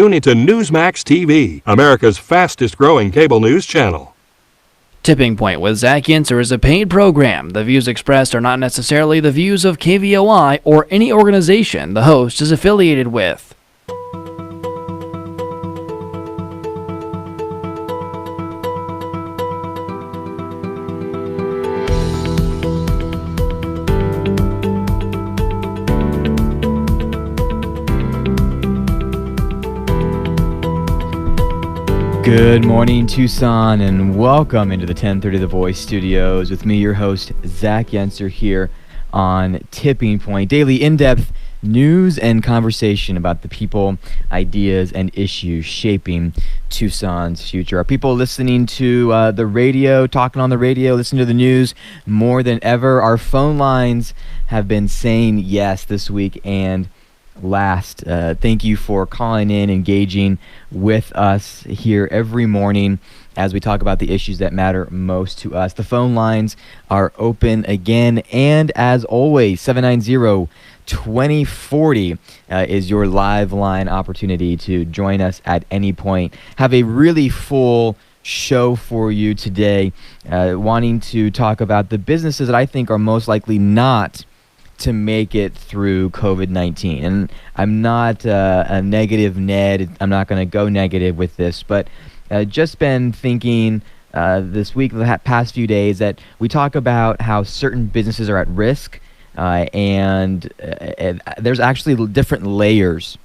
Tune into Newsmax TV, America's fastest growing cable news channel. Tipping Point with Zach Yenser is a paid program. The views expressed are not necessarily the views of KVOI or any organization the host is affiliated with. Good morning, Tucson, and welcome into the 1030 The Voice studios with me, your host, Zach Yenser, here on Tipping Point. Daily in-depth news and conversation about the people, ideas, and issues shaping Tucson's future. Are people listening to the radio, talking on the radio, listening to the news more than ever? Our phone lines have been saying yes this week and last. Thank you for calling in, engaging with us here every morning as we talk about the issues that matter most to us. The phone lines are open again, and as always, 790-2040 is your live line opportunity to join us at any point. Have a really full show for you today, wanting to talk about the businesses that I think are most likely not to make it through COVID-19. And I'm not a negative Ned. I'm not going to go negative with this, but just been thinking this week, the past few days, that we talk about how certain businesses are at risk, and there's actually different layers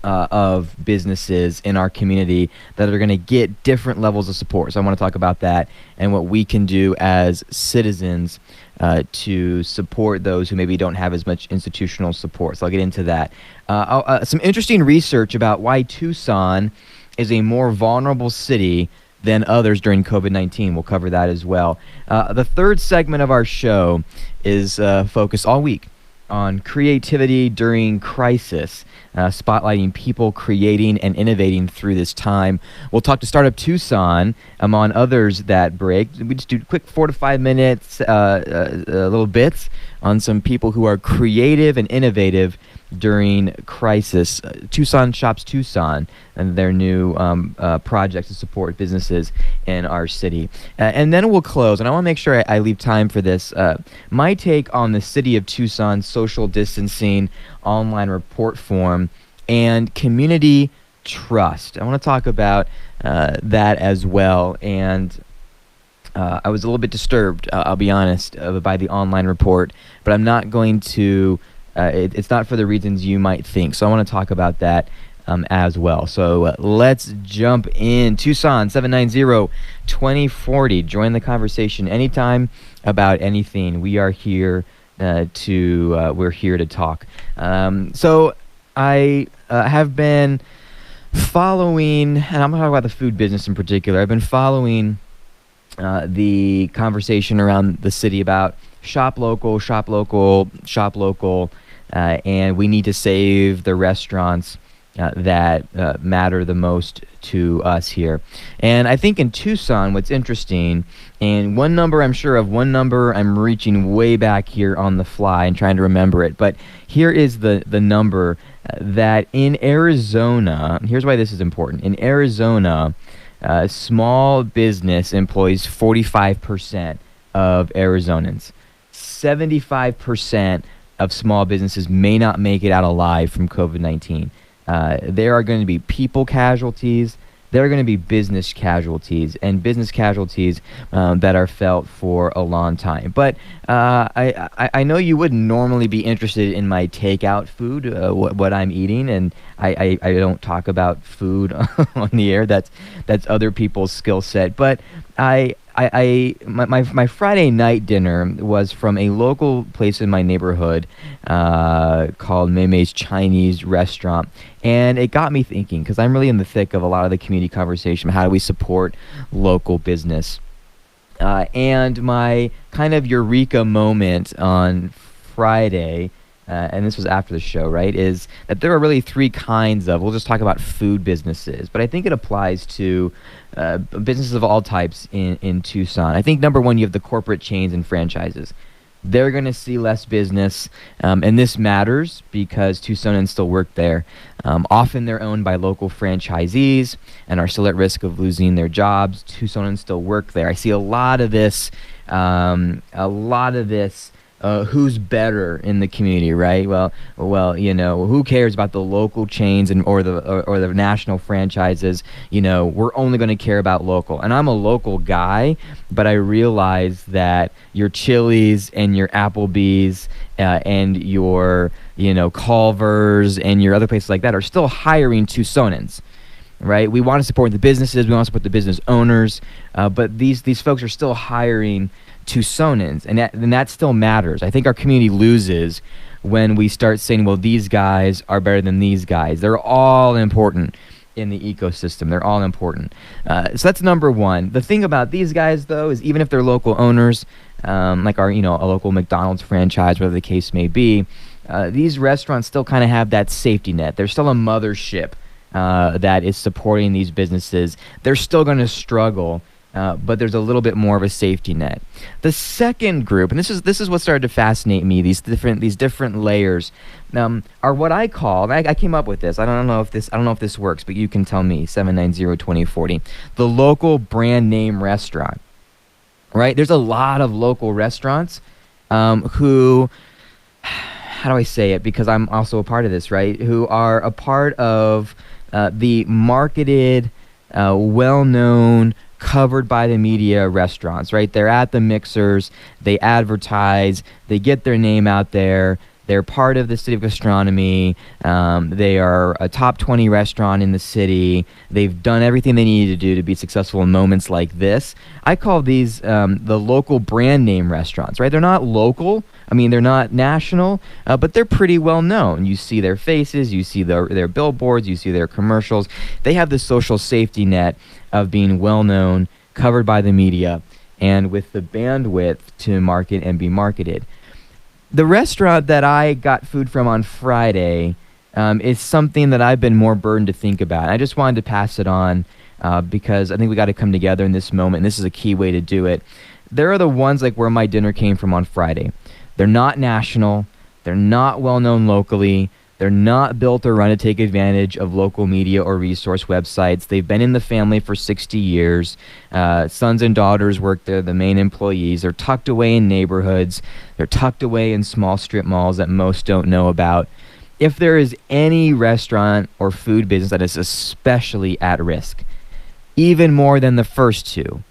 of businesses in our community that are going to get different levels of support. So I want to talk about that and what we can do as citizens to support those who maybe don't have as much institutional support. So I'll get into that. Some interesting research about why Tucson is a more vulnerable city than others during COVID-19. We'll cover that as well. The third segment of our show is focused all week on creativity during crisis, spotlighting people creating and innovating through this time. We'll talk to Startup Tucson among others that break. We just do quick 4 to 5 minutes, little bits on some people who are creative and innovative during crisis. Tucson Shops Tucson and their new project to support businesses in our city. And then we'll close, and I want to make sure I leave time for this. My take on the City of Tucson social distancing online report form and community trust. I want to talk about that as well. And I was a little bit disturbed, I'll be honest, by the online report, but I'm not going to it's not for the reasons you might think. So I want to talk about that as well. So let's jump in. Tucson, 790-2040. Join the conversation anytime about anything. We are here we're here to talk. So I have been following, and I'm going to talk about the food business in particular. I've been following the conversation around the city about shop local, shop local, shop local, and we need to save the restaurants that matter the most to us here. And I think in Tucson, what's interesting, and one number I'm sure of, one number I'm reaching way back here on the fly and trying to remember it, but here is the number that in Arizona, here's why this is important. In Arizona, small business employs 45% of Arizonans. 75% of small businesses may not make it out alive from COVID-19. There are going to be people casualties. There are going to be business casualties, and business casualties that are felt for a long time. But I know you wouldn't normally be interested in my takeout food, what I'm eating, and I don't talk about food on the air. That's other people's skill set. But my Friday night dinner was from a local place in my neighborhood called Mei's Chinese Restaurant, and it got me thinking, because I'm really in the thick of a lot of the community conversation. How do we support local business? And my kind of eureka moment on Friday, and this was after the show, right, is that there are really three kinds of, we'll just talk about food businesses, but I think it applies to businesses of all types in Tucson. I think number one, you have the corporate chains and franchises. they're going to see less business. And this matters because Tucsonans still work there. Often they're owned by local franchisees and are still at risk of losing their jobs. Tucsonans still work there. I see a lot of this, who's better in the community, right? Well, who cares about the local chains or the national franchises? We're only going to care about local. And I'm a local guy, but I realize that your Chili's and your Applebee's and your Culver's and your other places like that are still hiring Tucsonans. Right, we want to support the businesses, we want to support the business owners, but these folks are still hiring Tucsonans, and that still matters. I think our community loses when we start saying, well, these guys are better than these guys. They're all important in the ecosystem. They're all important. So that's number one. The thing about these guys, though, is even if they're local owners, like our, a local McDonald's franchise, whatever the case may be, these restaurants still kind of have that safety net. They're still a mothership that is supporting these businesses. They're still going to struggle, but there's a little bit more of a safety net. The second group, and this is what started to fascinate me, these different layers, are what I call, and I came up with this. I don't know if this works, but you can tell me. 790-2040. The local brand name restaurant. Right? There's a lot of local restaurants who, how do I say it? Because I'm also a part of this, right? Who are a part of the marketed, well-known, covered by the media restaurants, right? They're at the mixers, they advertise, they get their name out there, they're part of the city of gastronomy, they are a top 20 restaurant in the city, they've done everything they needed to do to be successful in moments like this. I call these the local brand name restaurants, right? They're not local, they're not national, but they're pretty well known. You see their faces, you see their billboards, you see their commercials. They have the social safety net of being well known, covered by the media, and with the bandwidth to market and be marketed. The restaurant that I got food from on Friday is something that I've been more burdened to think about. I just wanted to pass it on because I think we got to come together in this moment, and this is a key way to do it. There are the ones like where my dinner came from on Friday. They're not national. They're not well known locally. They're not built or run to take advantage of local media or resource websites. They've been in the family for 60 years. Sons and daughters work there, the main employees. They're tucked away in neighborhoods. They're tucked away in small strip malls that most don't know about. If there is any restaurant or food business that is especially at risk, even more than the first two,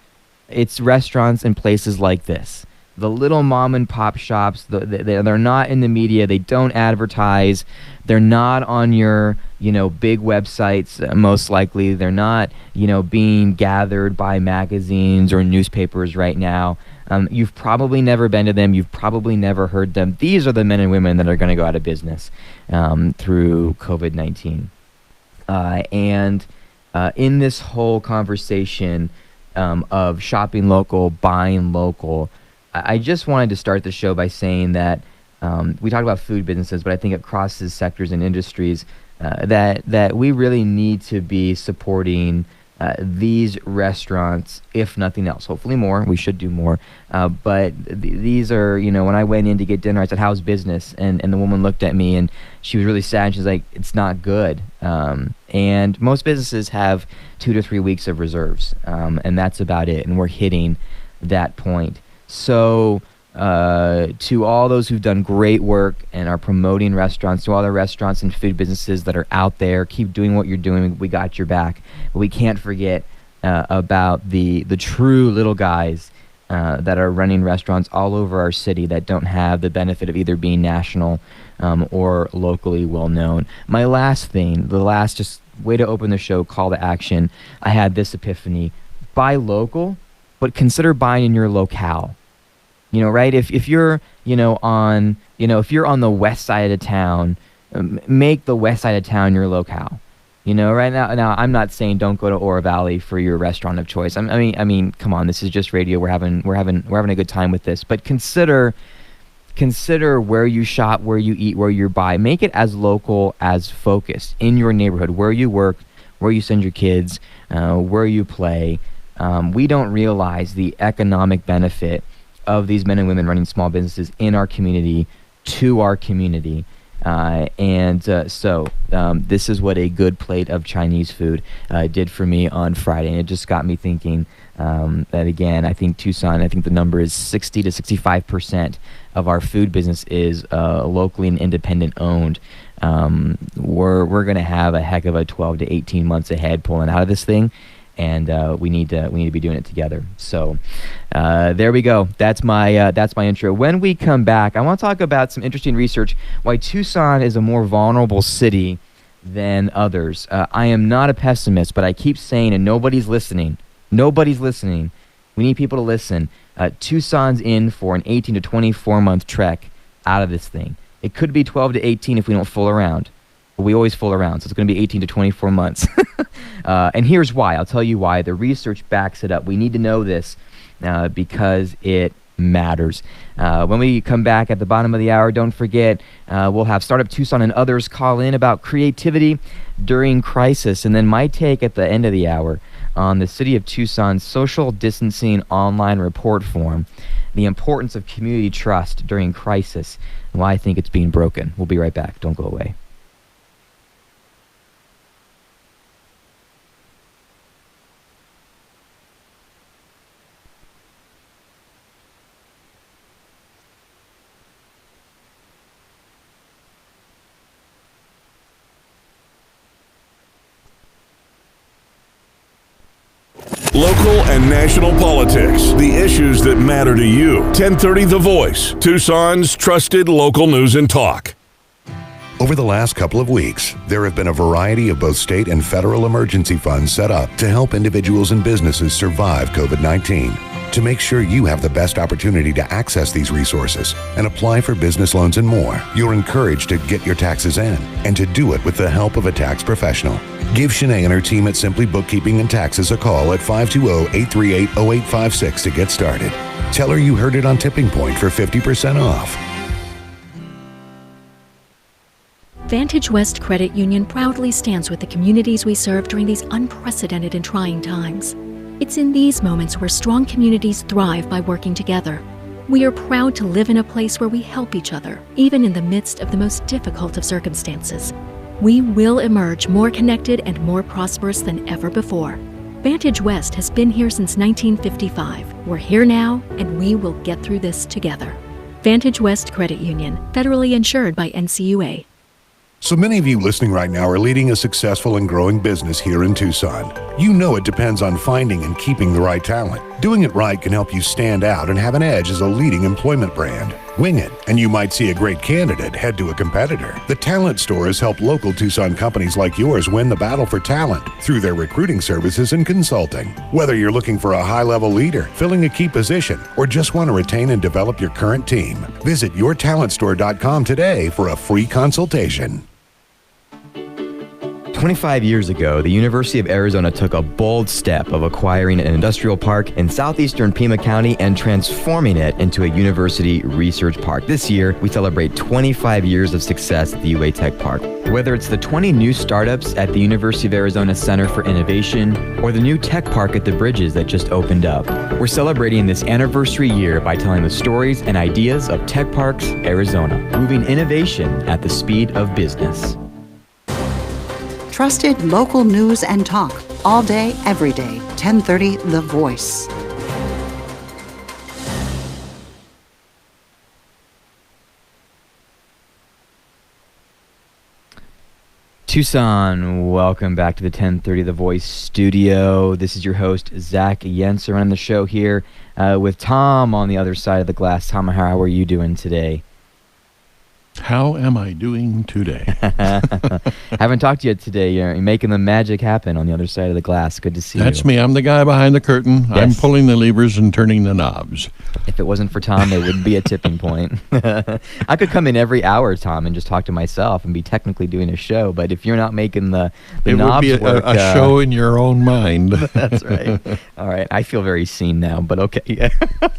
it's restaurants and places like this. The little mom and pop shops, they're not in the media. They don't advertise. They're not on your, big websites, most likely. They're not, being gathered by magazines or newspapers right now. You've probably never been to them. You've probably never heard them. These are the men and women that are going to go out of business through COVID-19. And in this whole conversation of shopping local, buying local, I just wanted to start the show by saying that we talk about food businesses, but I think it crosses sectors and industries that we really need to be supporting these restaurants, if nothing else. Hopefully more. We should do more. But these are, when I went in to get dinner, I said, how's business? And the woman looked at me and she was really sad. She's like, it's not good. And most businesses have 2 to 3 weeks of reserves, and that's about it. And we're hitting that point. So to all those who've done great work and are promoting restaurants, to all the restaurants and food businesses that are out there, keep doing what you're doing. We got your back. But we can't forget about the true little guys that are running restaurants all over our city that don't have the benefit of either being national or locally well known. My last thing, the last just way to open the show, call to action, I had this epiphany. Buy local, but consider buying in your locale. Right? If you're, if you're on the west side of town, make the west side of town your locale. Right now I'm not saying don't go to Oro Valley for your restaurant of choice. I mean, come on, this is just radio. We're having a good time with this. But consider where you shop, where you eat, where you buy. Make it as local as focused in your neighborhood, where you work, where you send your kids, where you play. We don't realize the economic benefit of these men and women running small businesses in our community to our community. So this is what a good plate of Chinese food did for me on Friday. And it just got me thinking that, again, I think Tucson, I think the number is 60 to 65% of our food business is locally and independent owned. We're going to have a heck of a 12 to 18 months ahead pulling out of this thing. And we need to be doing it together. So there we go. That's my intro. When we come back, I want to talk about some interesting research why Tucson is a more vulnerable city than others. I am not a pessimist, but I keep saying, and nobody's listening. Nobody's listening. We need people to listen. Tucson's in for an 18 to 24 month trek out of this thing. It could be 12 to 18 if we don't fool around. But we always fool around, so it's going to be 18 to 24 months. And here's why. I'll tell you why. The research backs it up. We need to know this because it matters. When we come back at the bottom of the hour, don't forget, we'll have Startup Tucson and others call in about creativity during crisis. And then my take at the end of the hour on the City of Tucson's social distancing online report form, the importance of community trust during crisis, and why I think it's being broken. We'll be right back. Don't go away. Local and national politics, the issues that matter to you. 1030 The Voice, Tucson's trusted local news and talk. Over the last couple of weeks, there have been a variety of both state and federal emergency funds set up to help individuals and businesses survive COVID-19. To make sure you have the best opportunity to access these resources and apply for business loans and more, you're encouraged to get your taxes in and to do it with the help of a tax professional. Give Shanae and her team at Simply Bookkeeping and Taxes a call at 520-838-0856 to get started. Tell her you heard it on Tipping Point for 50% off. Vantage West Credit Union proudly stands with the communities we serve during these unprecedented and trying times. It's in these moments where strong communities thrive by working together. We are proud to live in a place where we help each other, even in the midst of the most difficult of circumstances. We will emerge more connected and more prosperous than ever before. Vantage West has been here since 1955. We're here now, and we will get through this together. Vantage West Credit Union, federally insured by NCUA. So many of you listening right now are leading a successful and growing business here in Tucson. You know it depends on finding and keeping the right talent. Doing it right can help you stand out and have an edge as a leading employment brand. Wing it, and you might see a great candidate head to a competitor. The Talent Store has helped local Tucson companies like yours win the battle for talent through their recruiting services and consulting. Whether you're looking for a high-level leader, filling a key position, or just want to retain and develop your current team, visit yourtalentstore.com today for a free consultation. 25 years ago, the University of Arizona took a bold step of acquiring an industrial park in southeastern Pima County and transforming it into a university research park. This year, we celebrate 25 years of success at the UA Tech Park. Whether it's the 20 new startups at the University of Arizona Center for Innovation or the new tech park at the Bridges that just opened up, we're celebrating this anniversary year by telling the stories and ideas of Tech Parks Arizona, moving innovation at the speed of business. Trusted local news and talk, all day, every day. 1030 The Voice. Tucson, welcome back to the 1030 The Voice studio. This is your host, Zach Yenser, running the show here with Tom on the other side of the glass. Tom, how are you doing today? How am I doing today? Haven't talked to you today. You're making the magic happen on the other side of the glass. Good to see you. That's me. I'm the guy behind the curtain. Yes. I'm pulling the levers and turning the knobs. If it wasn't for Tom, there wouldn't be a tipping point. I could come in every hour, Tom, and just talk to myself and be technically doing a show. But if you're not making the knobs would be work, a show in your own mind. That's right. All right. I feel very seen now, but okay.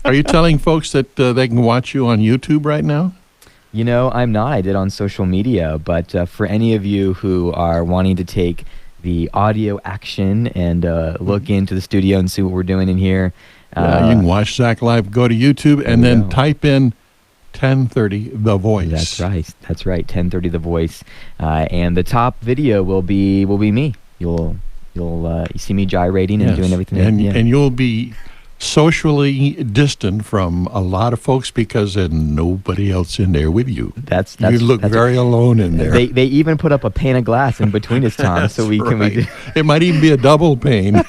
Are you telling folks that they can watch you on YouTube right now? You know, I'm not. I did on social media, but for any of you who are wanting to take the audio action and look into the studio and see what we're doing in here, You can watch Zach live. Go to YouTube and then type in 1030 The Voice. That's right. That's right. 1030 The Voice, and the top video will be me. You'll see me gyrating and doing everything. And you'll be socially distant from a lot of folks because there's nobody else in there with you. You look very alone in there. They even put up a pane of glass in between us, Tom, so we can. Right. It might even be a double pane.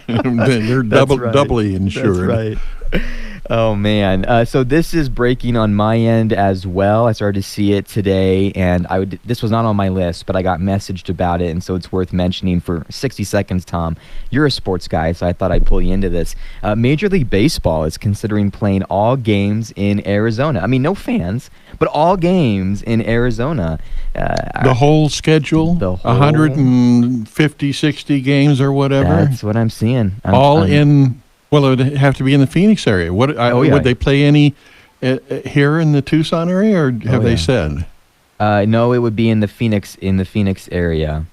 They're doubly insured. That's right. Oh, man. So this is breaking on my end as well. I started to see it today, and this was not on my list, but I got messaged about it, and so it's worth mentioning for 60 seconds, Tom. You're a sports guy, so I thought I'd pull you into this. Major League Baseball is considering playing all games in Arizona. I mean, no fans, but all games in Arizona. The whole schedule? 150, 60 games or whatever? That's what I'm seeing. Well, it would have to be in the Phoenix area. Would they play any here in the Tucson area, or have they said? No, it would be in the Phoenix area.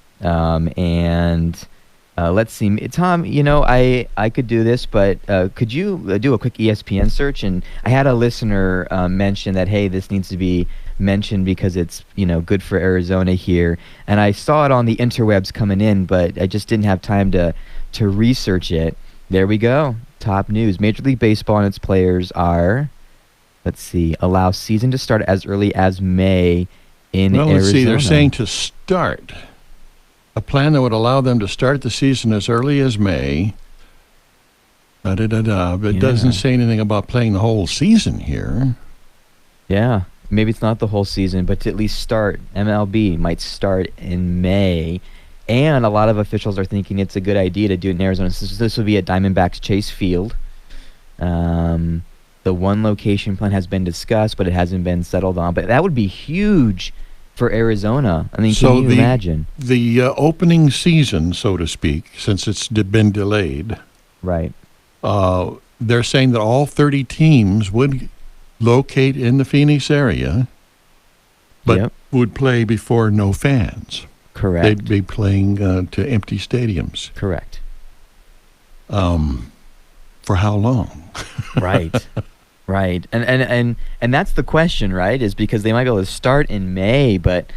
Let's see, Tom. I could do this, but could you do a quick ESPN search? And I had a listener mention that, hey, this needs to be mentioned because it's good for Arizona here. And I saw it on the interwebs coming in, but I just didn't have time to research it. There we go. Top news. Major League Baseball and its players are, allow season to start as early as May in Arizona. Let's see. They're saying to start. A plan that would allow them to start the season as early as May. But it doesn't say anything about playing the whole season here. Yeah. Maybe it's not the whole season, but to at least start. MLB might start in May. And a lot of officials are thinking it's a good idea to do it in Arizona. So this would be at Diamondbacks Chase Field. The one location plan has been discussed, but it hasn't been settled on. But that would be huge for Arizona. I mean, can you imagine? The opening season, so to speak, since it's been delayed. Right. They're saying that all 30 teams would locate in the Phoenix area, but would play before no fans. Correct. They'd be playing to empty stadiums. Correct. For how long? Right. Right. And that's the question, right? Is because they might be able to start in May, but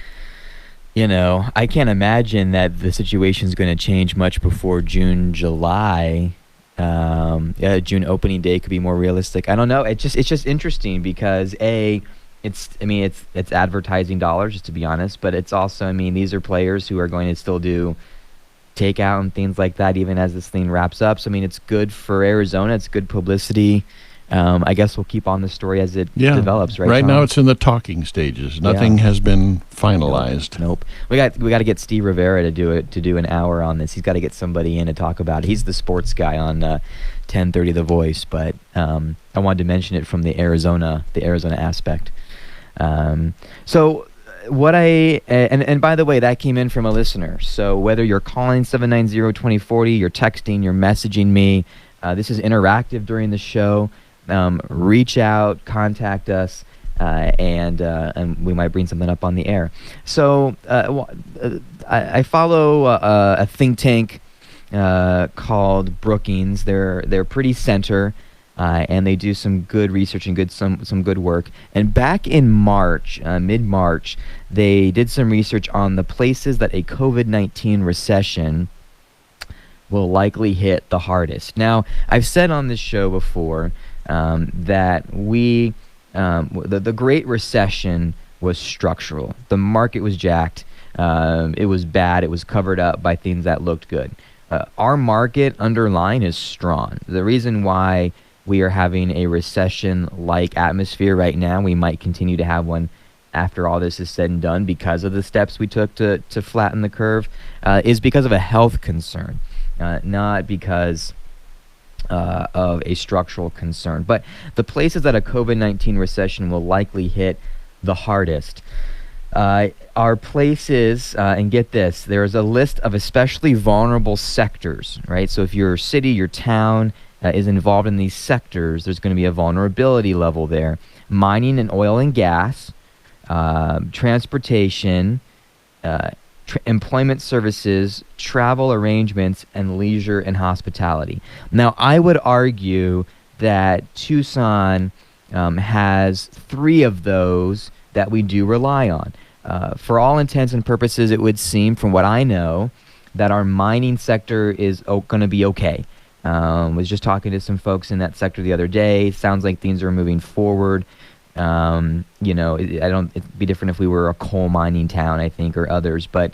I can't imagine that the situation is going to change much before June, July. June opening day could be more realistic. I don't know. It's just interesting because it's advertising dollars, just to be honest, but it's also, these are players who are going to still do takeout and things like that even as this thing wraps up. So, it's good for Arizona. It's good publicity. I guess we'll keep on the story as it develops, right? Right Tom? now it's in the talking stages. Nothing has been finalized. Nope. We got to get Steve Rivera to do an hour on this. He's got to get somebody in to talk about it. He's the sports guy on 1030 The Voice, but I wanted to mention it from the Arizona aspect. So what and by the way, that came in from a listener. So whether you're calling 790-2040, you're texting, you're messaging me, this is interactive during the show. Reach out, contact us, and we might bring something up on the air. So I follow a think tank called Brookings. They're pretty center. And they do some good research and some good work. And back in March, mid-March, they did some research on the places that a COVID-19 recession will likely hit the hardest. Now, I've said on this show before that the Great Recession was structural. The market was jacked. It was bad. It was covered up by things that looked good. Our market underlying is strong. The reason why we are having a recession-like atmosphere right now, we might continue to have one after all this is said and done because of the steps we took to flatten the curve, is because of a health concern, not because of a structural concern. But the places that a COVID-19 recession will likely hit the hardest are places, and get this, there's a list of especially vulnerable sectors, right? So if your city, your town is involved in these sectors, there's going to be a vulnerability level there. Mining and oil and gas, transportation, employment services, travel arrangements, and leisure and hospitality. Now, I would argue that Tucson has 3 of those that we do rely on. For all intents and purposes, it would seem, from what I know, that our mining sector is going to be okay. Was just talking to some folks in that sector the other day. Sounds like things are moving forward. It'd be different if we were a coal mining town, I think, or others, but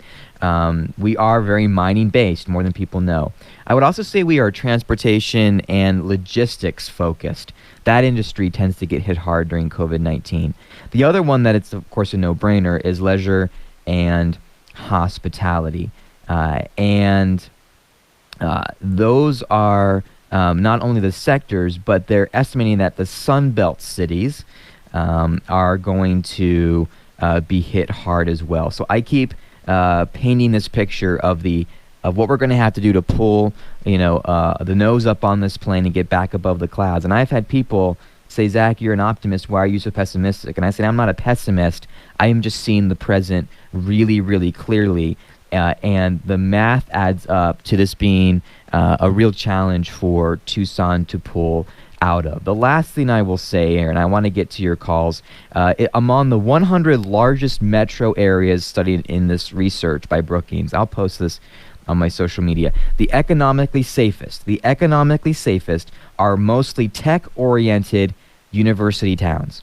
we are very mining based, more than people know. I would also say we are transportation and logistics focused. That industry tends to get hit hard during COVID-19. The other one that it's, of course, a no-brainer is leisure and hospitality. Those are not only the sectors, but they're estimating that the Sun Belt cities are going to be hit hard as well. So I keep painting this picture of what we're going to have to do to pull, the nose up on this plane and get back above the clouds. And I've had people say, Zach, you're an optimist. Why are you so pessimistic? And I say, I'm not a pessimist. I am just seeing the present really, really clearly. And the math adds up to this being a real challenge for Tucson to pull out of. The last thing I will say, Aaron, I want to get to your calls. Among the 100 largest metro areas studied in this research by Brookings, I'll post this on my social media. The economically safest are mostly tech-oriented university towns.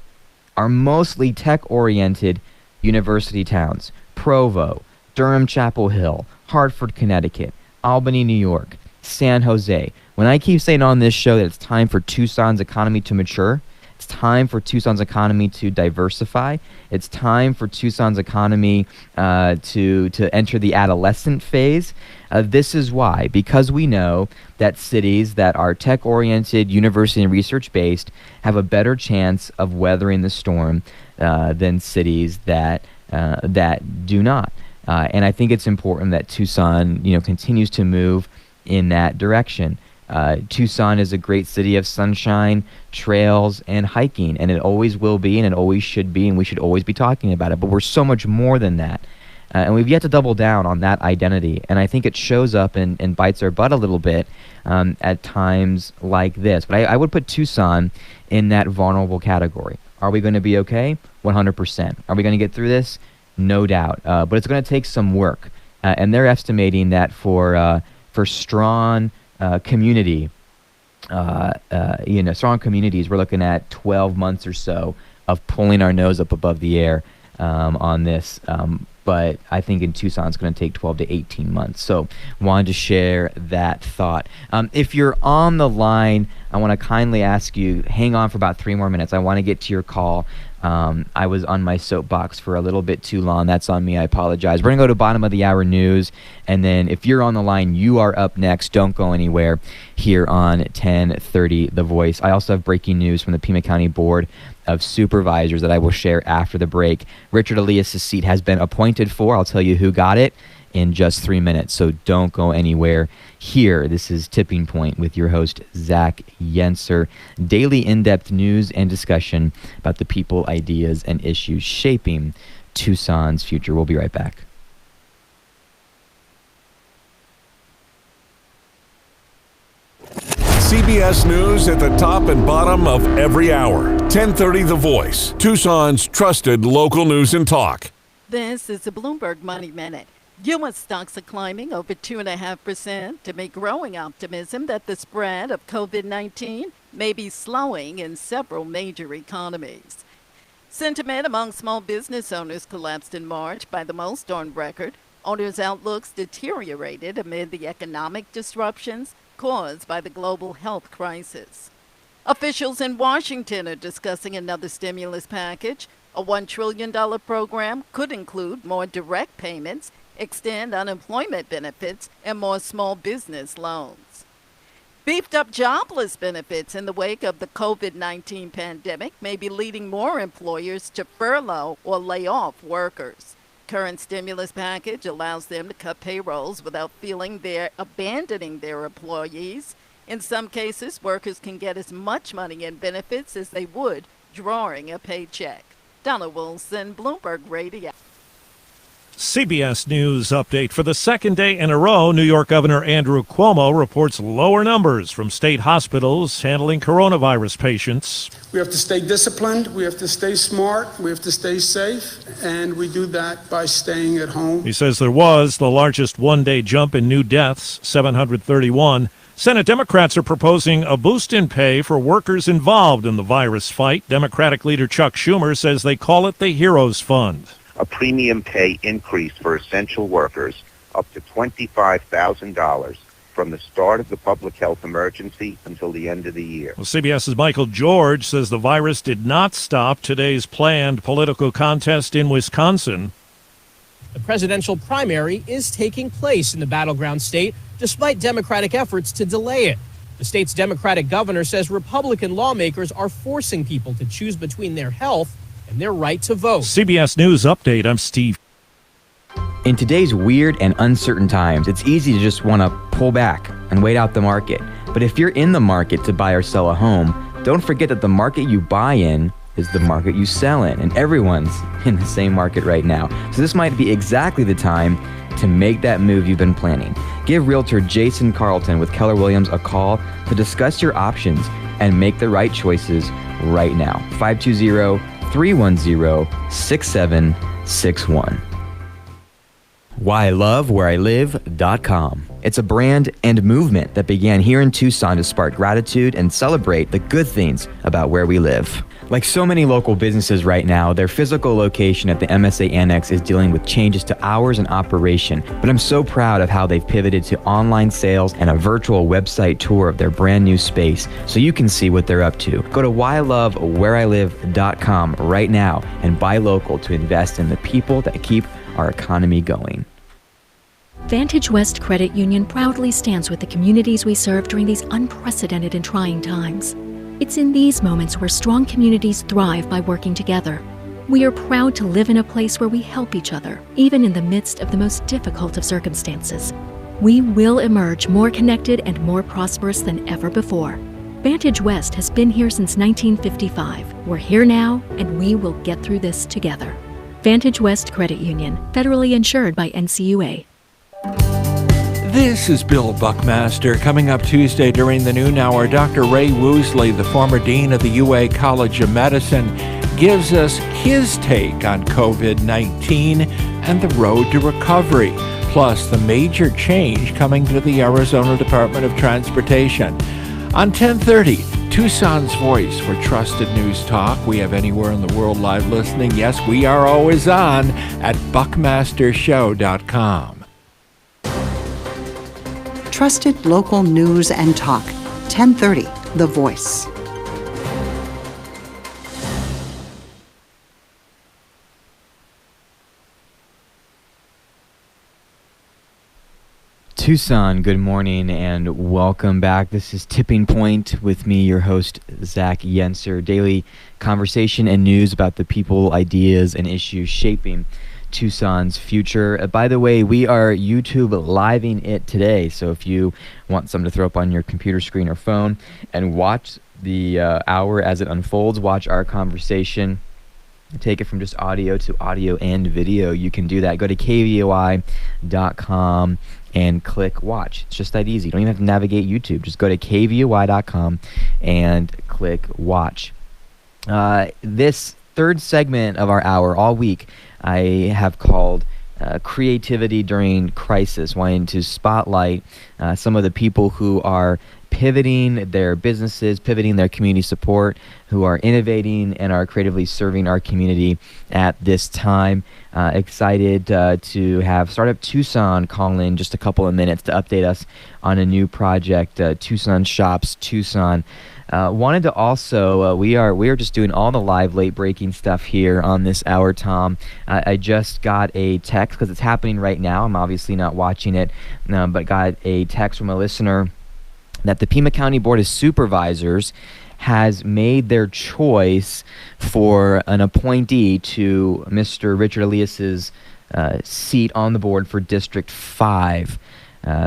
Provo, Durham, Chapel Hill, Hartford, Connecticut, Albany, New York, San Jose. When I keep saying on this show that it's time for Tucson's economy to mature, it's time for Tucson's economy to diversify, it's time for Tucson's economy to enter the adolescent phase. This is why, because we know that cities that are tech-oriented, university and research-based have a better chance of weathering the storm than cities that do not. And I think it's important that Tucson, continues to move in that direction. Tucson is a great city of sunshine, trails, and hiking, and it always will be, and it always should be, and we should always be talking about it. But we're so much more than that. And we've yet to double down on that identity. And I think it shows up and bites our butt a little bit at times like this. But I would put Tucson in that vulnerable category. Are we going to be okay? 100%. Are we going to get through this? No doubt. But it's going to take some work. And they're estimating that for strong community, strong communities, we're looking at 12 months or so of pulling our nose up above the air on this. But I think in Tucson it's going to take 12 to 18 months. So wanted to share that thought. If you're on the line, I want to kindly ask you, hang on for about 3 more minutes. I want to get to your call. I was on my soapbox for a little bit too long. That's on me. I apologize. We're going to go to bottom of the hour news. And then if you're on the line, you are up next. Don't go anywhere here on 1030 The Voice. I also have breaking news from the Pima County Board of Supervisors that I will share after the break. Richard Elias' seat has been appointed for. I'll tell you who got it in just 3 minutes. So don't go anywhere here. This is Tipping Point with your host, Zach Yenser. Daily in-depth news and discussion about the people, ideas, and issues shaping Tucson's future. We'll be right back. CBS News at the top and bottom of every hour. 1030 The Voice, Tucson's trusted local news and talk. This is the Bloomberg Money Minute. U.S. stocks are climbing over 2.5% amid growing optimism that the spread of COVID-19 may be slowing in several major economies. Sentiment among small business owners collapsed in March by the most on record. Owners' outlooks deteriorated amid the economic disruptions caused by the global health crisis. Officials in Washington are discussing another stimulus package. A $1 trillion program could include more direct payments, extend unemployment benefits, and more small business loans. Beefed up jobless benefits in the wake of the COVID-19 pandemic may be leading more employers to furlough or lay off workers. Current stimulus package allows them to cut payrolls without feeling they're abandoning their employees. In some cases, workers can get as much money in benefits as they would drawing a paycheck. Donna Wilson, Bloomberg Radio. CBS News update. For the second day in a row, New York Governor Andrew Cuomo reports lower numbers from state hospitals handling coronavirus patients. We have to stay disciplined, we have to stay smart, we have to stay safe, and we do that by staying at home. He says there was the largest one-day jump in new deaths, 731. Senate Democrats are proposing a boost in pay for workers involved in the virus fight. Democratic leader Chuck Schumer says they call it the Heroes Fund. A premium pay increase for essential workers up to $25,000 from the start of the public health emergency until the end of the year. Well, CBS's Michael George says the virus did not stop today's planned political contest in Wisconsin. The presidential primary is taking place in the battleground state despite Democratic efforts to delay it. The state's Democratic governor says Republican lawmakers are forcing people to choose between their health and their right to vote. CBS News Update, I'm Steve. In today's weird and uncertain times, it's easy to just want to pull back and wait out the market. But if you're in the market to buy or sell a home, don't forget that the market you buy in is the market you sell in, and everyone's in the same market right now. So this might be exactly the time to make that move you've been planning. Give Realtor Jason Carlton with Keller Williams a call to discuss your options and make the right choices right now. 520-310-6761. WhyILoveWhereILive.com. It's a brand and movement that began here in Tucson to spark gratitude and celebrate the good things about where we live. Like so many local businesses right now, their physical location at the MSA Annex is dealing with changes to hours and operation, but I'm so proud of how they've pivoted to online sales and a virtual website tour of their brand new space so you can see what they're up to. Go to WhyILoveWhereILive.com right now and buy local to invest in the people that keep our economy going. Vantage West Credit Union proudly stands with the communities we serve during these unprecedented and trying times. It's in these moments where strong communities thrive by working together. We are proud to live in a place where we help each other, even in the midst of the most difficult of circumstances. We will emerge more connected and more prosperous than ever before. Vantage West has been here since 1955. We're here now, and we will get through this together. Vantage West Credit Union, federally insured by NCUA. This is Bill Buckmaster. Coming up Tuesday during the noon hour, Dr. Ray Woosley, the former dean of the UA College of Medicine, gives us his take on COVID-19 and the road to recovery, plus the major change coming to the Arizona Department of Transportation. On 10:30, Tucson's voice for trusted news talk. We have anywhere in the world live listening. Yes, we are always on at buckmastershow.com. Trusted local news and talk. 1030 The Voice. Tucson, good morning and welcome back. This is Tipping Point with me, your host, Zach Yenser. Daily conversation and news about the people, ideas, and issues shaping Tucson's future. By the way, we are YouTube living it today, so if you want something to throw up on your computer screen or phone and watch the hour as it unfolds, watch our conversation, take it from just audio to audio and video, you can do that. Go to kvoi.com and click watch. It's just that easy. You don't even have to navigate YouTube. Just go to kvoi.com and click watch. This third segment of our hour all week I have called Creativity During Crisis, wanting to spotlight some of the people who are pivoting their businesses, pivoting their community support, who are innovating and are creatively serving our community at this time. Excited to have Startup Tucson call in just a couple of minutes to update us on a new project, Tucson Shops Tucson. Wanted to also, we are just doing all the live late breaking stuff here on this hour, Tom. I just got a text, because it's happening right now. I'm obviously not watching it, but got a text from a listener that the Pima County Board of Supervisors has made their choice for an appointee to Mr. Richard Elias's seat on the board for District 5.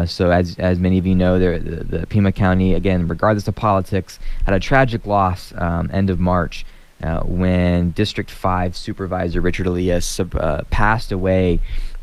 So as many of you know, the Pima County, again, regardless of politics, had a tragic loss end of March when District 5 Supervisor Richard Elias passed away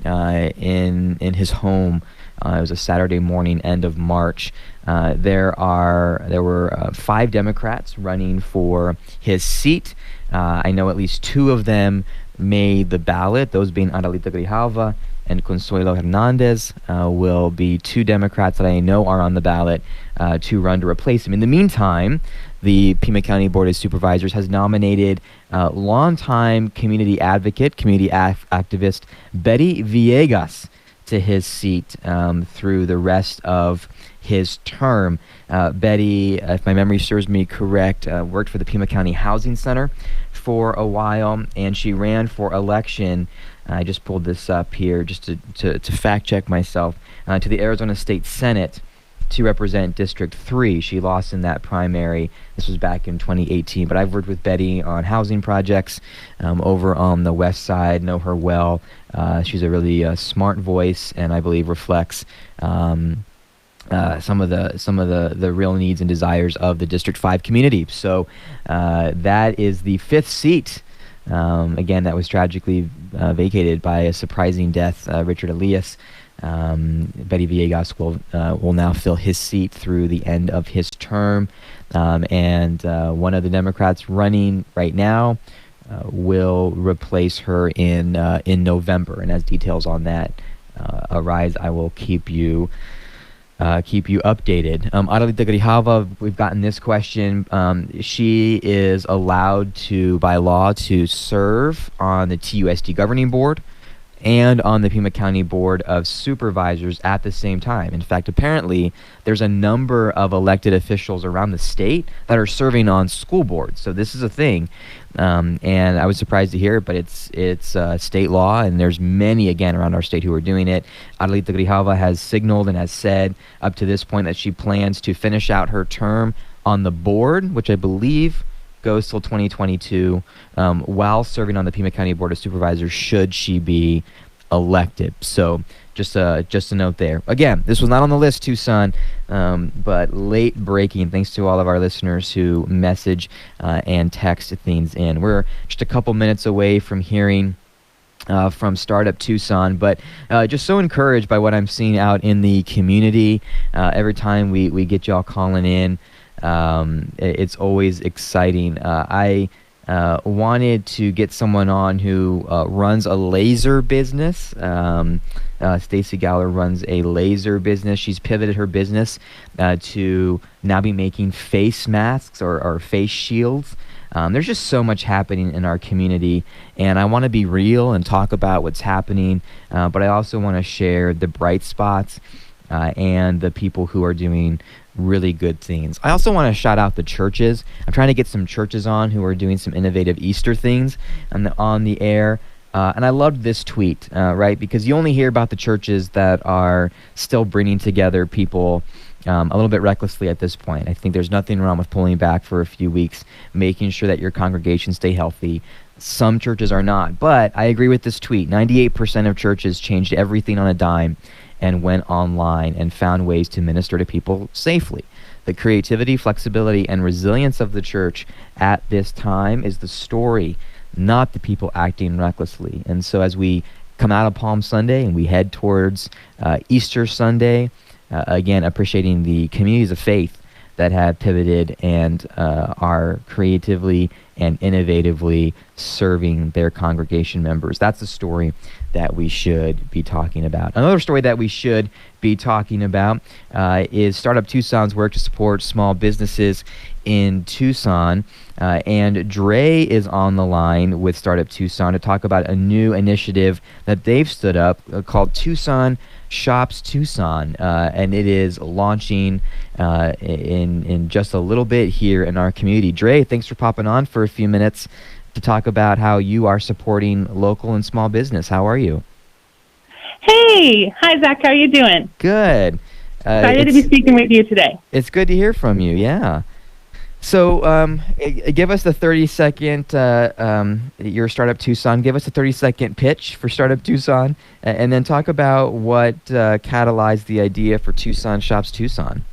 in his home. It was a Saturday morning, end of March. There were 5 Democrats running for his seat. I know at least 2 of them made the ballot, those being Adelita Grijalva and Consuelo Hernandez. Will be 2 Democrats that I know are on the ballot to run to replace him. In the meantime, the Pima County Board of Supervisors has nominated longtime community advocate, community activist Betty Villegas to his seat through the rest of his term. Betty, if my memory serves me correct, worked for the Pima County Housing Center for a while, and she ran for election. I just pulled this up here just to fact check myself, to the Arizona State Senate to represent District 3. She lost in that primary. This was back in 2018, but I've worked with Betty on housing projects over on the west side, know her well. She's a really smart voice, and I believe reflects some of the real needs and desires of the District 5 community. So that is the 5th seat. Again, that was tragically vacated by a surprising death, Richard Elias. Betty Villegas will now fill his seat through the end of his term, and one of the Democrats running right now will replace her in November. And as details on that arise, I will keep you updated. Adelita Grijalva, we've gotten this question. She is allowed to, by law, to serve on the TUSD governing board and on the Pima County Board of Supervisors at the same time. In fact, apparently, there's a number of elected officials around the state that are serving on school boards. So this is a thing, and I was surprised to hear it, but it's state law, and there's many, again, around our state who are doing it. Adelita Grijalva has signaled and has said up to this point that she plans to finish out her term on the board, which I believe goes till 2022, while serving on the Pima County Board of Supervisors should she be elected. So just a note there. Again, this was not on the list, Tucson, but late breaking, thanks to all of our listeners who message and text things in. We're just a couple minutes away from hearing from Startup Tucson, but just so encouraged by what I'm seeing out in the community. Every time we get y'all calling in, it's always exciting. I wanted to get someone on who runs a laser business. Stacy Gowler runs a laser business. She's pivoted her business to now be making face masks or face shields. There's just so much happening in our community, and I want to be real and talk about what's happening, but I also want to share the bright spots and the people who are doing really good things. I also want to shout out the churches. I'm trying to get some churches on who are doing some innovative Easter things on the air. And I loved this tweet, right? Because you only hear about the churches that are still bringing together people a little bit recklessly at this point. I think there's nothing wrong with pulling back for a few weeks, making sure that your congregation stay healthy. Some churches are not. But I agree with this tweet. 98% of churches changed everything on a dime and went online and found ways to minister to people safely. The creativity, flexibility, and resilience of the church at this time is the story, not the people acting recklessly. And so as we come out of Palm Sunday and we head towards Easter Sunday, again, appreciating the communities of faith that have pivoted and are creatively and innovatively serving their congregation members. That's the story that we should be talking about. Another story that we should be talking about is Startup Tucson's work to support small businesses in Tucson. And Dre is on the line with Startup Tucson to talk about a new initiative that they've stood up called Tucson Shops Tucson, and it is launching in just a little bit here in our community. Dre, thanks for popping on for a few minutes to talk about how you are supporting local and small business. How are you? Hey, hi Zach, how are you doing? Good. Excited to be speaking with you today. It's good to hear from you, yeah. So give us the 30-second, your Startup Tucson, give us a 30-second pitch for Startup Tucson, and then talk about what catalyzed the idea for Tucson Shops Tucson.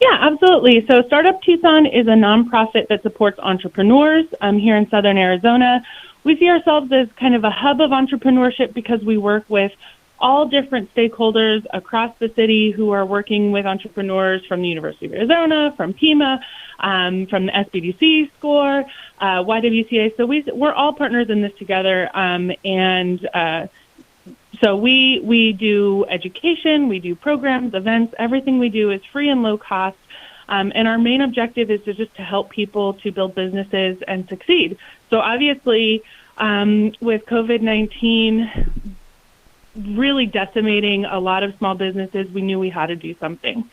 Yeah, absolutely. So Startup Tucson is a nonprofit that supports entrepreneurs here in Southern Arizona. we see ourselves as kind of a hub of entrepreneurship because we work with all different stakeholders across the city who are working with entrepreneurs from the University of Arizona, from Pima, from the SBDC SCORE, YWCA. So we're all partners in this together, so we do education, we do programs, events. Everything we do is free and low cost. And our main objective is to help people to build businesses and succeed. So obviously, with COVID-19 really decimating a lot of small businesses, we knew we had to do something.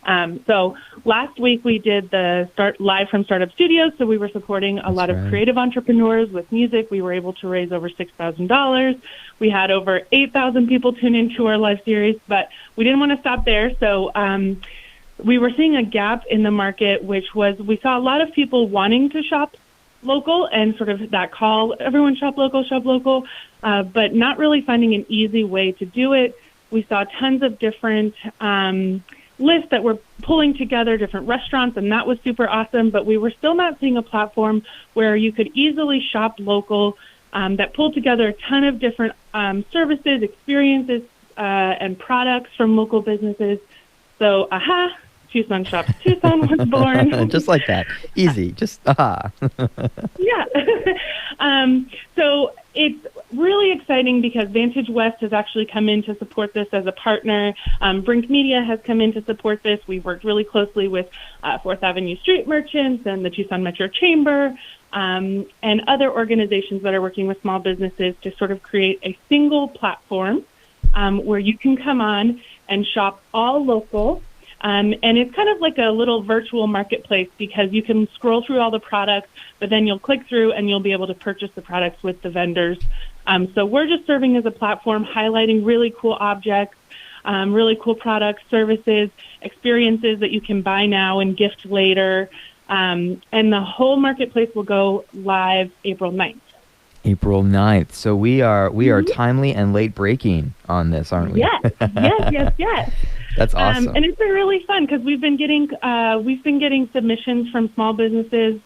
So last week we did the live from Startup Studios. So we were supporting a lot of creative entrepreneurs with music. We were able to raise over $6,000. We had over 8,000 people tune into our live series, but we didn't want to stop there. So we were seeing a gap in the market, which was we saw a lot of people wanting to shop local and sort of that call, everyone shop local, but not really finding an easy way to do it. We saw tons of different lists that were pulling together different restaurants, and that was super awesome, but we were still not seeing a platform where you could easily shop local that pulled together a ton of different services, experiences, and products from local businesses. So, Tucson Shops Tucson was born. Just like that. Easy. Just, Yeah. So it's really exciting because Vantage West has actually come in to support this as a partner. Brink Media has come in to support this. We've worked really closely with 4th Avenue Street Merchants and the Tucson Metro Chamber and other organizations that are working with small businesses to sort of create a single platform where you can come on and shop all local. And it's kind of like a little virtual marketplace because you can scroll through all the products, but then you'll click through and you'll be able to purchase the products with the vendors. So we're just serving as a platform, highlighting really cool objects, really cool products, services, experiences that you can buy now and gift later. And the whole marketplace will go live April 9th. April 9th. So we are timely and late breaking on this, aren't we? Yes. That's awesome. And it's been really fun because we've been getting submissions from small businesses,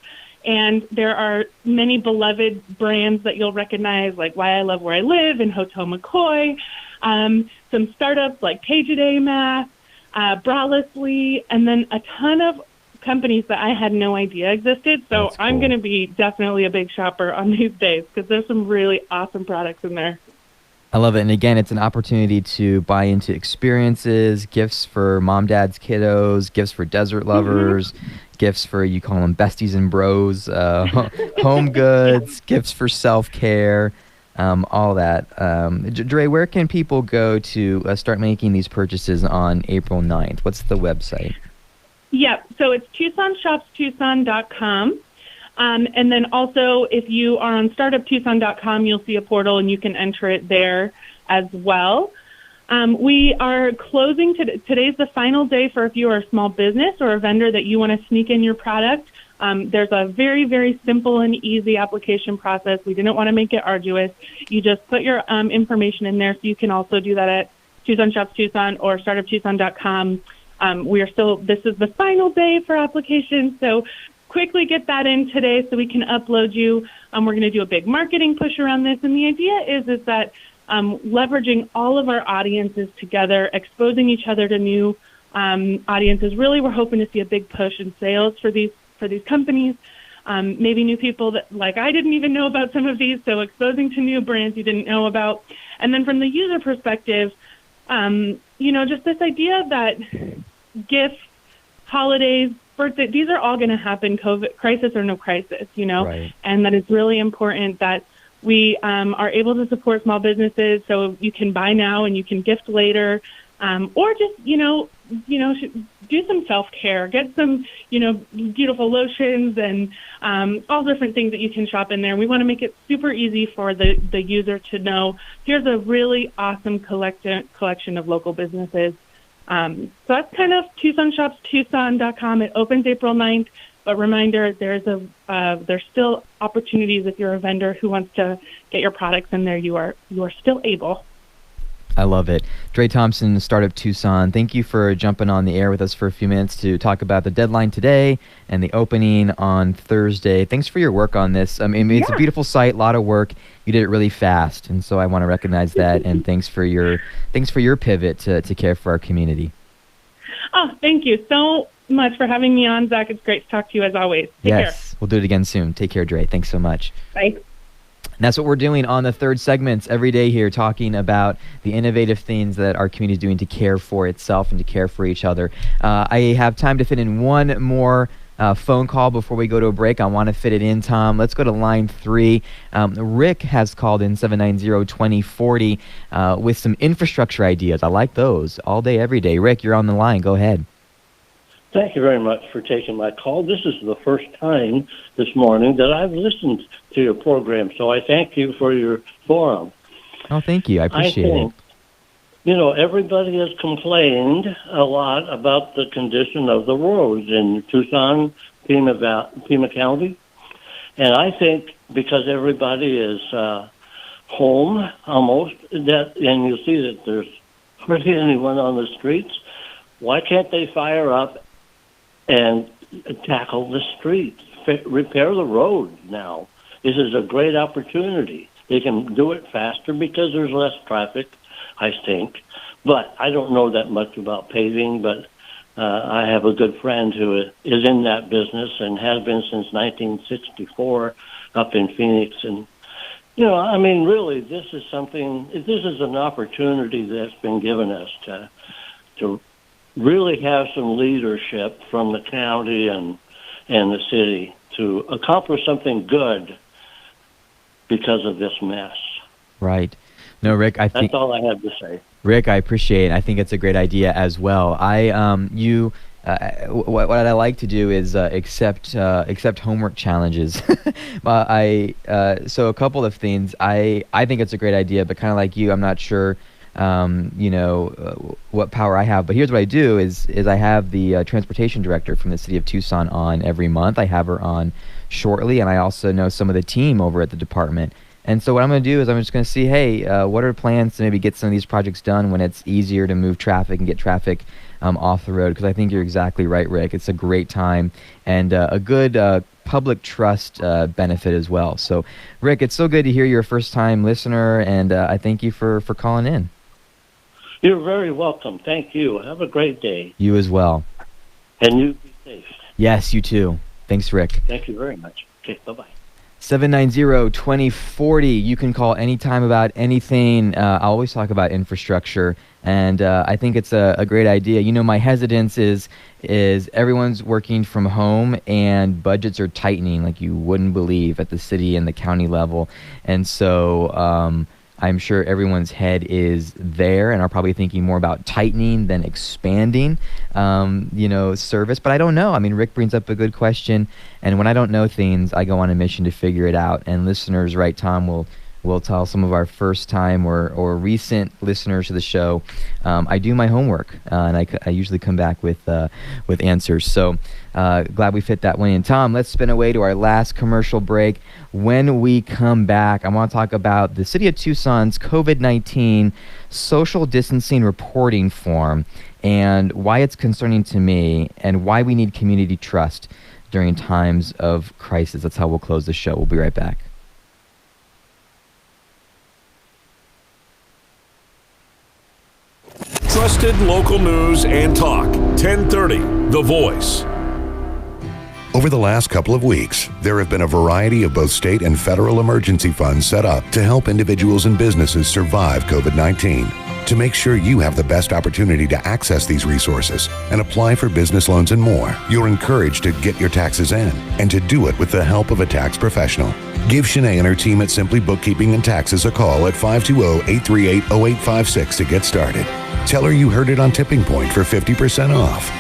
and there are many beloved brands that you'll recognize, like Why I Love Where I Live and Hotel McCoy, some startups like Page-A-Day Math, Bralessly, and then a ton of companies that I had no idea existed. So cool. I'm going to be definitely a big shopper on these days because there's some really awesome products in there. I love it. And again, it's an opportunity to buy into experiences, gifts for mom, dad's kiddos, gifts for desert lovers, gifts for, you call them besties and bros, home goods, gifts for self-care, all that. Dre, where can people go to start making these purchases on April 9th? What's the website? Yep. So it's TucsonShopsTucson.com. And then also, if you are on StartupTucson.com, you'll see a portal, and you can enter it there as well. We are closing today's the final day for if you are a small business or a vendor that you want to sneak in your product. There's a very, very simple and easy application process. We didn't want to make it arduous. You just put your information in there, so you can also do that at Tucson Shops Tucson or StartupTucson.com. This is the final day for applications, so quickly get that in today so we can upload you. We're going to do a big marketing push around this, and the idea is that leveraging all of our audiences together, exposing each other to new audiences. Really, we're hoping to see a big push in sales for these companies. Maybe new people that, like I didn't even know about some of these, so exposing to new brands you didn't know about. And then from the user perspective, just this idea that gifts, holidays, birthday, these are all going to happen, COVID, crisis or no crisis, Right. And that it's really important that we are able to support small businesses so you can buy now and you can gift later, or just, do some self-care, get some, beautiful lotions and all different things that you can shop in there. We want to make it super easy for the user to know, here's a really awesome collection of local businesses. So that's kind of TucsonShopsTucson.com. It opens April 9th, but reminder, there's still opportunities if you're a vendor who wants to get your products in there. You are still able. I love it. Dre Thompson, Startup Tucson, thank you for jumping on the air with us for a few minutes to talk about the deadline today and the opening on Thursday. Thanks for your work on this. I mean, it's a beautiful site, a lot of work. You did it really fast, and so I want to recognize that. And thanks for your pivot to care for our community. Oh, thank you so much for having me on, Zach. It's great to talk to you as always. Take care. We'll do it again soon. Take care, Dre. Thanks so much. Bye. And that's what we're doing on the third segments every day here, talking about the innovative things that our community is doing to care for itself and to care for each other. I have time to fit in one more phone call before we go to a break. I want to fit it in, Tom. Let's go to line 3. Rick has called in 790-2040 with some infrastructure ideas. I like those all day, every day. Rick, you're on the line. Go ahead. Thank you very much for taking my call. This is the first time this morning that I've listened to your program, so I thank you for your forum. Oh, thank you. I appreciate it. Everybody has complained a lot about the condition of the roads in Tucson, Pima County, and I think because everybody is home almost, and you see that there's hardly anyone on the streets, why can't they fire up and tackle the streets, repair the road now? This is a great opportunity. They can do it faster because there's less traffic, I think. But I don't know that much about paving, but I have a good friend who is in that business and has been since 1964 up in Phoenix. And, really, this is an opportunity that's been given us to really have some leadership from the county and the city to accomplish something good because of this mess. Right. No, Rick, I think that's all I have to say. Rick, I appreciate it. I think it's a great idea as well. What I like to do is accept homework challenges. So a couple of things. I think it's a great idea, but kind of like you, I'm not sure what power I have. But here's what I do is I have the transportation director from the city of Tucson on every month. I have her on shortly, and I also know some of the team over at the department. And so what I'm going to do is I'm just going to see, hey, what are plans to maybe get some of these projects done when it's easier to move traffic and get traffic off the road? Because I think you're exactly right, Rick. It's a great time and a good public trust benefit as well. So, Rick, it's so good to hear you're a first-time listener, and I thank you for calling in. You're very welcome. Thank you. Have a great day. You as well. And you be safe. Yes, you too. Thanks, Rick. Thank you very much. Okay, bye-bye. 790-2040. You can call anytime about anything. I always talk about infrastructure, and I think it's a great idea. My hesitance is everyone's working from home, and budgets are tightening like you wouldn't believe at the city and the county level. And so I'm sure everyone's head is there and are probably thinking more about tightening than expanding, service. But I don't know. I mean, Rick brings up a good question. And when I don't know things, I go on a mission to figure it out. And listeners, right, Tom, will tell some of our first-time or recent listeners to the show, I do my homework, and I usually come back with answers. So glad we fit that one in. Tom, let's spin away to our last commercial break. When we come back, I want to talk about the City of Tucson's COVID-19 social distancing reporting form and why it's concerning to me and why we need community trust during times of crisis. That's how we'll close the show. We'll be right back. Trusted local news and talk. 1030 The Voice. Over the last couple of weeks, there have been a variety of both state and federal emergency funds set up to help individuals and businesses survive COVID-19. To make sure you have the best opportunity to access these resources and apply for business loans and more, you're encouraged to get your taxes in and to do it with the help of a tax professional. Give Shanae and her team at Simply Bookkeeping and Taxes a call at 520-838-0856 to get started. Tell her you heard it on Tipping Point for 50% off.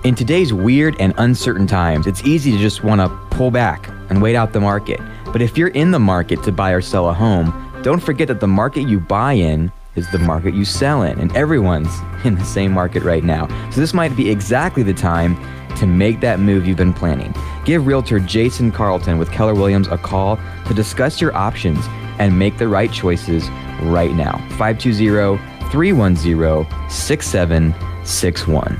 In today's weird and uncertain times, it's easy to just want to pull back and wait out the market. But if you're in the market to buy or sell a home, don't forget that the market you buy in is the market you sell in, and everyone's in the same market right now. So this might be exactly the time to make that move you've been planning. Give Realtor Jason Carlton with Keller Williams a call to discuss your options and make the right choices right now. 520-310-6761.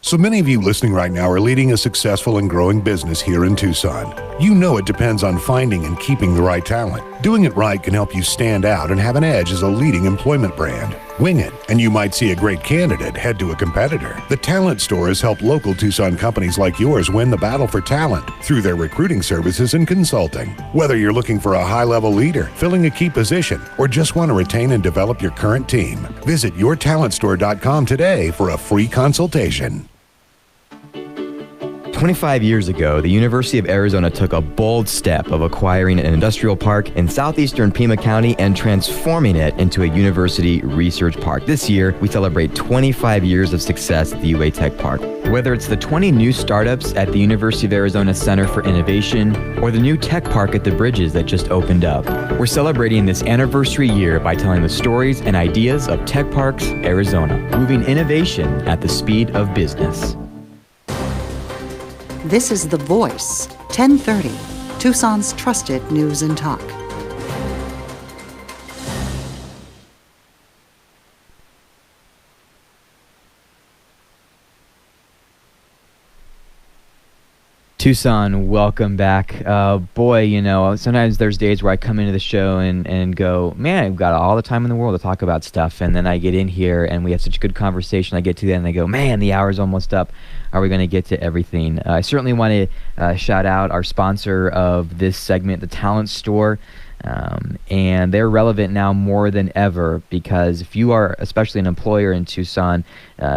So many of you listening right now are leading a successful and growing business here in Tucson. You know it depends on finding and keeping the right talent. Doing it right can help you stand out and have an edge as a leading employment brand. Wing it, and you might see a great candidate head to a competitor. The Talent Store has helped local Tucson companies like yours win the battle for talent through their recruiting services and consulting. Whether you're looking for a high-level leader, filling a key position, or just want to retain and develop your current team, visit yourtalentstore.com today for a free consultation. 25 years ago, the University of Arizona took a bold step of acquiring an industrial park in southeastern Pima County and transforming it into a university research park. This year, we celebrate 25 years of success at the UA Tech Park. Whether it's the 20 new startups at the University of Arizona Center for Innovation or the new tech park at the Bridges that just opened up, we're celebrating this anniversary year by telling the stories and ideas of Tech Parks Arizona, moving innovation at the speed of business. This is The Voice, 1030, Tucson's trusted news and talk. Tucson, welcome back. Boy, you know, sometimes there's days where I come into the show and go, man, I've got all the time in the world to talk about stuff. And then I get in here and we have such a good conversation. I get to that and I go, man, the hour's almost up. Are we going to get to everything? I certainly want to shout out our sponsor of this segment, the Talent Store. And they're relevant now more than ever because if you are especially an employer in Tucson,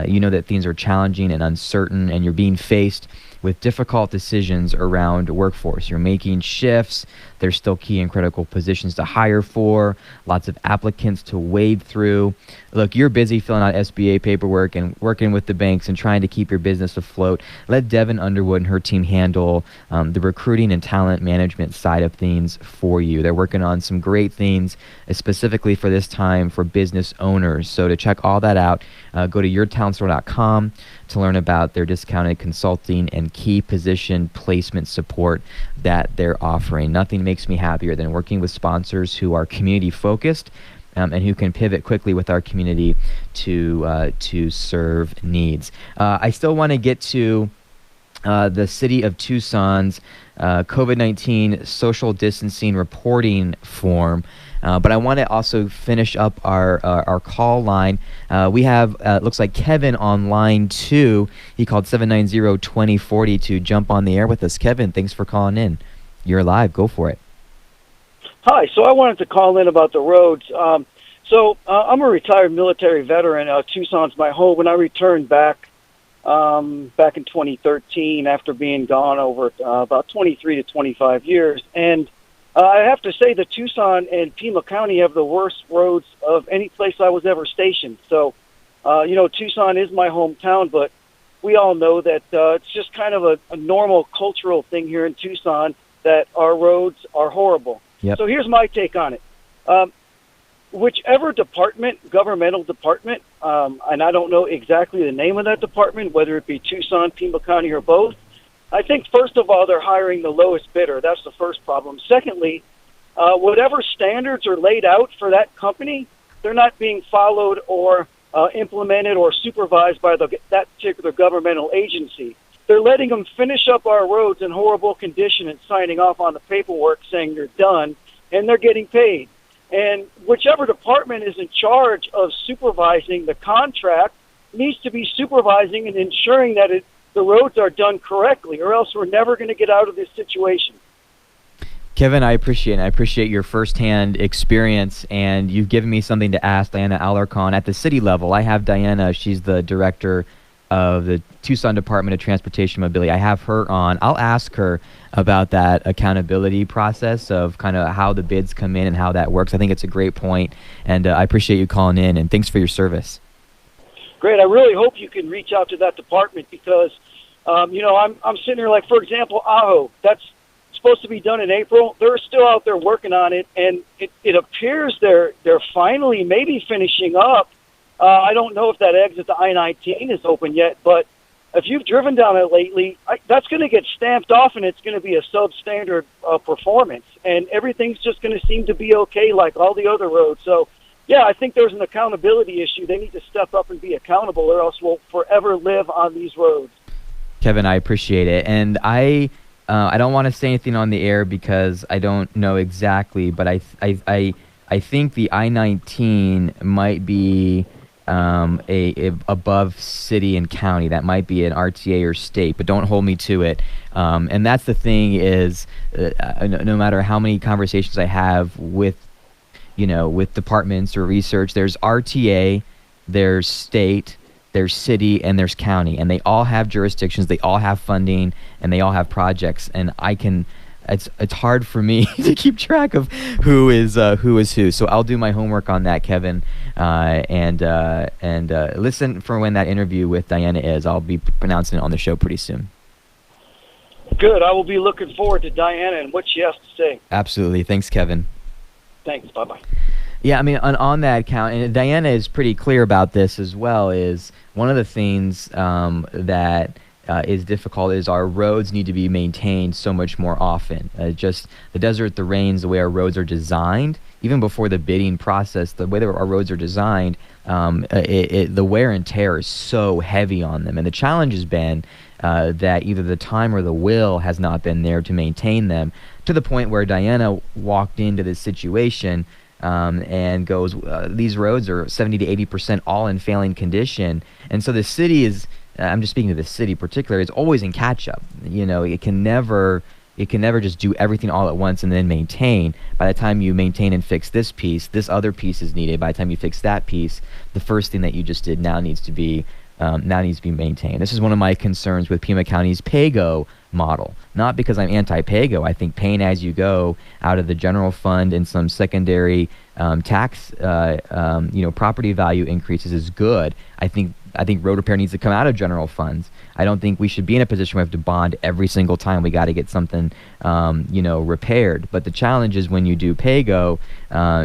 you know that things are challenging and uncertain and you're being faced with difficult decisions around workforce. You're making shifts. There's still key and critical positions to hire for, lots of applicants to wade through. Look, you're busy filling out SBA paperwork and working with the banks and trying to keep your business afloat. Let Devin Underwood and her team handle the recruiting and talent management side of things for you. They're working on some great things, specifically for this time for business owners. So to check all that out, go to yourtalentstore.com to learn about their discounted consulting and key position placement support that they're offering. Nothing makes me happier than working with sponsors who are community focused and who can pivot quickly with our community to serve needs. I still want to get to the city of Tucson's COVID-19 social distancing reporting form. But I want to also finish up our call line. We have, looks like Kevin on line 2. He called 790-2040 to jump on the air with us. Kevin, thanks for calling in. You're live. Go for it. Hi. So I wanted to call in about the roads. I'm a retired military veteran. Tucson's my home. When I returned back in 2013 after being gone over about 23 to 25 years. And I have to say that Tucson and Pima County have the worst roads of any place I was ever stationed. So, Tucson is my hometown, but we all know that it's just kind of a normal cultural thing here in Tucson that our roads are horrible. Yep. So here's my take on it. Whichever department, governmental department, and I don't know exactly the name of that department, whether it be Tucson, Pima County, or both, I think, first of all, they're hiring the lowest bidder. That's the first problem. Secondly, whatever standards are laid out for that company, they're not being followed or implemented or supervised by that particular governmental agency. They're letting them finish up our roads in horrible condition and signing off on the paperwork saying you're done, and they're getting paid. And whichever department is in charge of supervising the contract needs to be supervising and ensuring that the roads are done correctly, or else we're never going to get out of this situation. Kevin, I appreciate your firsthand experience, and you've given me something to ask Diana Alarcon at the city level. I have Diana, she's the director of the Tucson Department of Transportation Mobility. I have her on. I'll ask her about that accountability process of kind of how the bids come in and how that works. I think it's a great point, and I appreciate you calling in, and thanks for your service. Great. I really hope you can reach out to that department because, I'm sitting here like, for example, Ajo. That's supposed to be done in April. They're still out there working on it, and it appears they're finally maybe finishing up. I don't know if that exit to I-19 is open yet, but if you've driven down it lately, that's going to get stamped off, and it's going to be a substandard performance, and everything's just going to seem to be okay like all the other roads. So, yeah, I think there's an accountability issue. They need to step up and be accountable, or else we'll forever live on these roads. Kevin, I appreciate it, and I don't want to say anything on the air because I don't know exactly, but I think the I-19 might be a above city and county. That might be an RTA or state, but don't hold me to it. And that's the thing is, no matter how many conversations I have with departments or research, there's RTA, there's state, there's city, and there's county, and they all have jurisdictions, they all have funding, and they all have projects. And it's hard for me to keep track of who is who. So I'll do my homework on that, Kevin, and listen for when that interview with Diana is. I'll be pronouncing it on the show pretty soon. Good. I will be looking forward to Diana and what she has to say. Absolutely. Thanks, Kevin. Thanks. Bye-bye. Yeah, I mean, on that count, and Diana is pretty clear about this as well, is one of the things that is difficult is our roads need to be maintained so much more often. Just the desert, the rains, the way our roads are designed, even before the bidding process, the way that our roads are designed, the wear and tear is so heavy on them. And the challenge has been that either the time or the will has not been there to maintain them, to the point where Diana walked into this situation and goes, these roads are 70 to 80% all in failing condition. And so the city is, I'm just speaking to the city particularly, it's always in catch-up. It can never just do everything all at once and then maintain. By the time you maintain and fix this piece, this other piece is needed. By the time you fix that piece, the first thing that you just did now needs to be maintained. This is one of my concerns with Pima County's PAYGO model. Not because I'm anti-PAYGO. I think paying as you go out of the general fund and some secondary tax, property value increases is good. I think road repair needs to come out of general funds. I don't think we should be in a position where we have to bond every single time we got to get something, repaired. But the challenge is when you do PAYGO,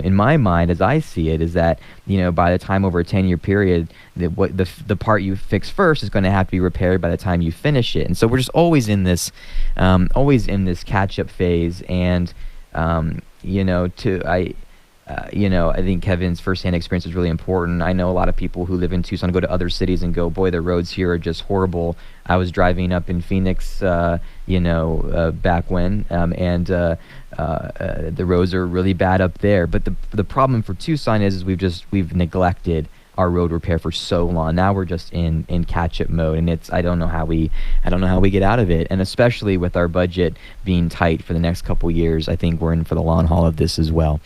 in my mind, as I see it, is that, by the time over a 10-year period, the part you fix first is going to have to be repaired by the time you finish it. And so we're just always in this catch-up phase. And, I think Kevin's firsthand experience is really important. I know a lot of people who live in Tucson go to other cities and go, boy, the roads here are just horrible. I was driving up in Phoenix, back when, and the roads are really bad up there. But the problem for Tucson is we've neglected our road repair for so long. Now we're just in catch-up mode, and I don't know how we get out of it. And especially with our budget being tight for the next couple years, I think we're in for the long haul of this as well.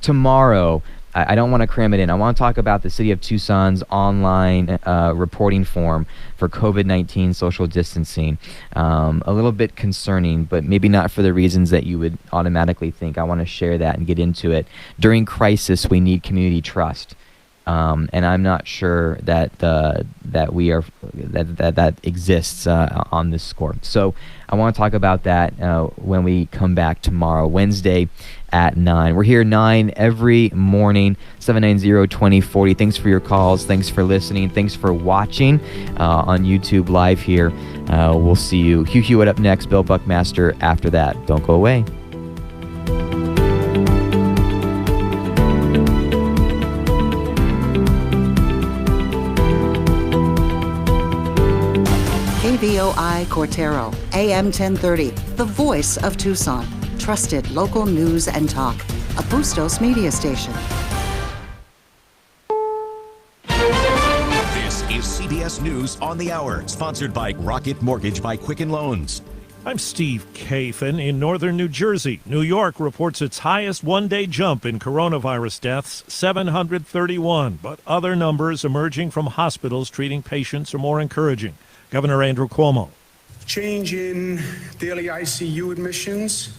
Tomorrow, I don't want to cram it in. I want to talk about the City of Tucson's online reporting form for COVID-19 social distancing. A little bit concerning, but maybe not for the reasons that you would automatically think. I want to share that and get into it. During crisis, we need community trust. And I'm not sure that exists on this score. So I want to talk about that when we come back tomorrow, Wednesday at 9. We're here 9 every morning, 790-2040. Thanks for your calls. Thanks for listening. Thanks for watching on YouTube Live here. We'll see you. Hugh Hewitt up next, Bill Buckmaster after that. Don't go away. KVOI Cortero, AM 1030, the voice of Tucson. Trusted local news and talk. A Bustos media station. This is CBS News on the Hour, sponsored by Rocket Mortgage by Quicken Loans. I'm Steve Kathan in northern New Jersey. New York reports its highest one-day jump in coronavirus deaths, 731. But other numbers emerging from hospitals treating patients are more encouraging. Governor Andrew Cuomo. Change in daily ICU admissions